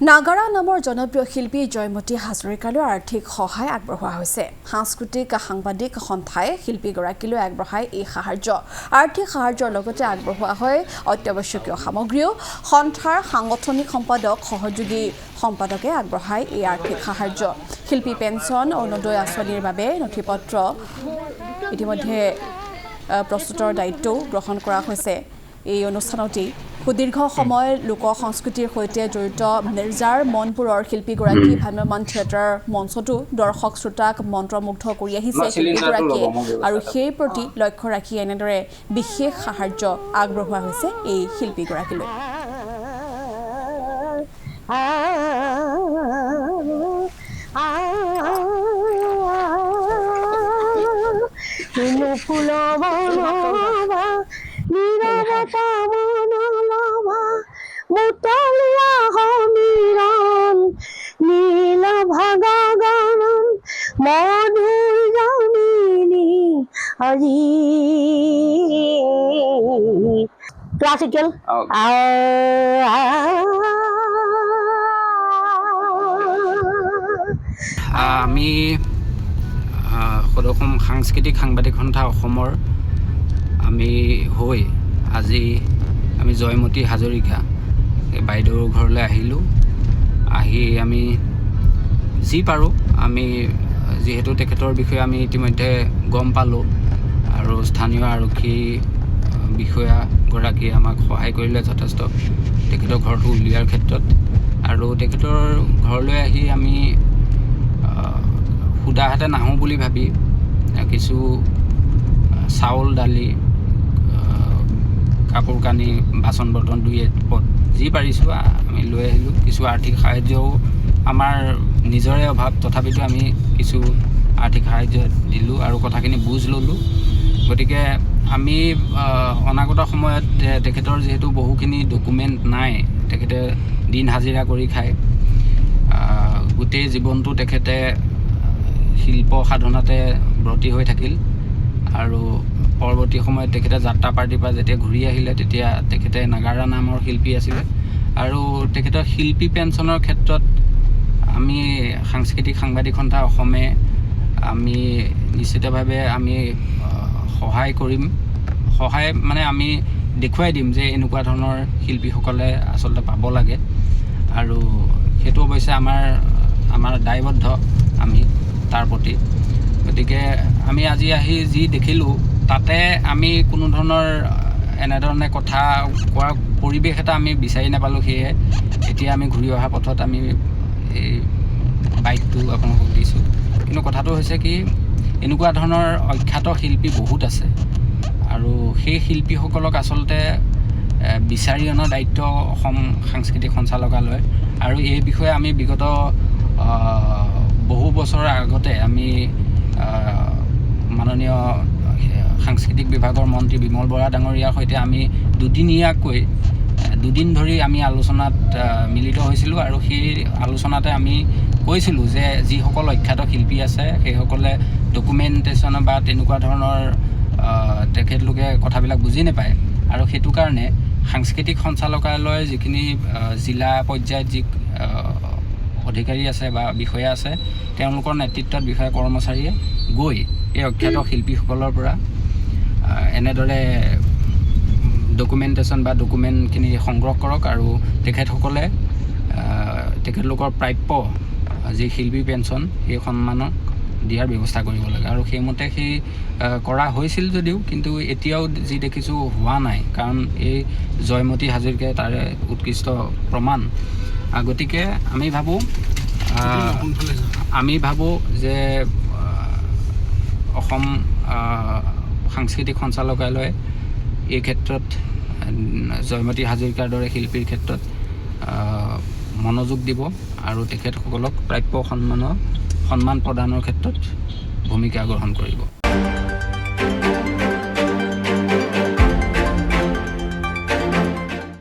নাগাৰা নামৰ জনপ্ৰিয় শিল্পী জয়মতী হাজৰিকালৈ আৰ্থিক সহায় আগবঢ়োৱা হৈছে। সাংস্কৃতিক সাংবাদিক সন্থাই শিল্পীগৰাকীলৈ আগবঢ়ায় এই সাহায্য। আৰ্থিক সাহায্যৰ লগতে আগবঢ়োৱা হয় অত্যাৱশ্যকীয় সামগ্ৰীও। সন্থাৰ সাংগঠনিক সম্পাদক সহযোগী সম্পাদকে আগবঢ়ায় এই আৰ্থিক সাহায্য। শিল্পী পেঞ্চন অৰুণোদয় আঁচনিৰ বাবে নথিপত্ৰ ইতিমধ্যে প্ৰস্তুতৰ দায়িত্বও গ্ৰহণ কৰা হৈছে। এই অনুষ্ঠানতেই সুদীৰ্ঘ সময় লোক সংস্কৃতিৰ সৈতে জড়িত মিৰ্জাৰ মনপুৰৰ শিল্পীগৰাকী ভ্ৰাম্যমাণ থিয়েটাৰ মঞ্চতো দৰ্শক শ্ৰোতাক মন্ত্ৰমুগ্ধ কৰি আহিছে শিল্পীগৰাকীয়ে, আৰু সেই প্ৰতি লক্ষ্য ৰাখি এনেদৰে বিশেষ সাহায্য আগবঢ়োৱা হৈছে এই শিল্পীগৰাকীলৈ। মুতলিয়া সমীৰণ নীল ভাগা গানন মধুৰ জামিনী আজি ক্লাছিকেল আমি সদসম সাংস্কৃতিক সাংবাদিক সন্থা অসমৰ আমি হৈ আজি আমি জয়মতী হাজৰিকা বাইদেউৰ ঘৰলৈ আহিলোঁ। আহি আমি যি পাৰোঁ আমি যিহেতু তেখেতৰ বিষয়ে আমি ইতিমধ্যে গম পালোঁ আৰু স্থানীয় আৰক্ষী বিষয়াগৰাকীয়ে আমাক সহায় কৰিলে যথেষ্ট তেখেতৰ ঘৰটো উলিওৱাৰ ক্ষেত্ৰত। আৰু তেখেতৰ ঘৰলৈ আহি আমি সুদাহাতে নাহোঁ বুলি ভাবি কিছু চাউল দালি কাপোৰ কানি বাচন বৰ্তন দুই এপদ যি পাৰিছোঁ আমি লৈ আহিলোঁ। কিছু আৰ্থিক সাহায্যও আমাৰ নিজৰে অভাৱ, তথাপিতো আমি কিছু আৰ্থিক সাহায্য দিলোঁ আৰু কথাখিনি বুজ ল'লোঁ। গতিকে আমি অনাগত সময়ত তেখেতৰ যিহেতু বহুখিনি ডকুমেণ্ট নাই, তেখেতে দিন হাজিৰা কৰি খায়, গোটেই জীৱনটো তেখেতে শিল্প সাধনাতে ব্ৰতী হৈ থাকিল। আৰু পৰৱৰ্তী সময়ত তেখেতে যাত্ৰা পাৰ্টিৰ পৰা যেতিয়া ঘূৰি আহিলে তেতিয়া তেখেতে নাগাৰা নামৰ শিল্পী আছিলে। আৰু তেখেতৰ শিল্পী পেঞ্চনৰ ক্ষেত্ৰত আমি সাংস্কৃতিক সাংবাদিক সন্থা অসমে আমি নিশ্চিতভাৱে আমি সহায় কৰিম। সহায় মানে আমি দেখুৱাই দিম যে এনেকুৱা ধৰণৰ শিল্পীসকলে আচলতে পাব লাগে, আৰু সেইটো অৱশ্যে আমাৰ দায়বদ্ধ আমি তাৰ প্ৰতি। গতিকে আমি আজি আহি যি দেখিলোঁ তাতে আমি কোনো ধৰণৰ এনেধৰণে কথা কোৱাৰ পৰিৱেশ এটা আমি বিচাৰি নাপালোঁ। সেয়ে এতিয়া আমি ঘূৰি অহা পথত আমি এই বাইকটো আপোনালোকক দিছোঁ। কিন্তু কথাটো হৈছে কি, এনেকুৱা ধৰণৰ অখ্যাত শিল্পী বহুত আছে, আৰু সেই শিল্পীসকলক আচলতে বিচাৰি অনাৰ দায়িত্ব অসম সাংস্কৃতিক সঞ্চালকালয়। আৰু এই বিষয়ে আমি বিগত বহু বছৰৰ আগতে আমি মাননীয় সাংস্কৃতিক বিভাগৰ মন্ত্ৰী বিমল বৰা ডাঙৰীয়াৰ সৈতে আমি দুদিন ধৰি আমি আলোচনাত মিলিত হৈছিলোঁ। আৰু সেই আলোচনাতে আমি কৈছিলোঁ যে যিসকল অখ্যাত শিল্পী আছে সেইসকলে ডকুমেণ্টেশ্যন বা তেনেকুৱা ধৰণৰ তেখেতলোকে কথাবিলাক বুজি নাপায়, আৰু সেইটো কাৰণে সাংস্কৃতিক সঞ্চালকালয়ৰ যিখিনি জিলা পৰ্যায়ত যি অধিকাৰী আছে বা বিষয়া আছে তেওঁলোকৰ নেতৃত্বত বিষয়া কৰ্মচাৰীয়ে গৈ এই অখ্যাত শিল্পীসকলৰ পৰা এনেদৰে ডকুমেণ্টেশ্যন বা ডকুমেণ্টখিনি সংগ্ৰহ কৰক, আৰু তেখেতসকলে তেখেতলোকৰ প্ৰাপ্য যি শিল্পী পেঞ্চন সেই সন্মানক দিয়াৰ ব্যৱস্থা কৰিব লাগে। আৰু সেইমতে সেই কৰা হৈছিল যদিও কিন্তু এতিয়াও যি দেখিছোঁ হোৱা নাই, কাৰণ এই জয়মতী হাজৰিকাই তাৰে উৎকৃষ্ট প্ৰমাণ। গতিকে আমি ভাবোঁ যে অসম সাংস্কৃতিক সঞ্চালকালয়ে এই ক্ষেত্ৰত জয়মতী হাজৰিকাৰ দৰে শিল্পীৰ ক্ষেত্ৰত মনোযোগ দিব আৰু তেখেতসকলক প্ৰাপ্য সন্মান প্ৰদানৰ ক্ষেত্ৰত ভূমিকা গ্ৰহণ কৰিব।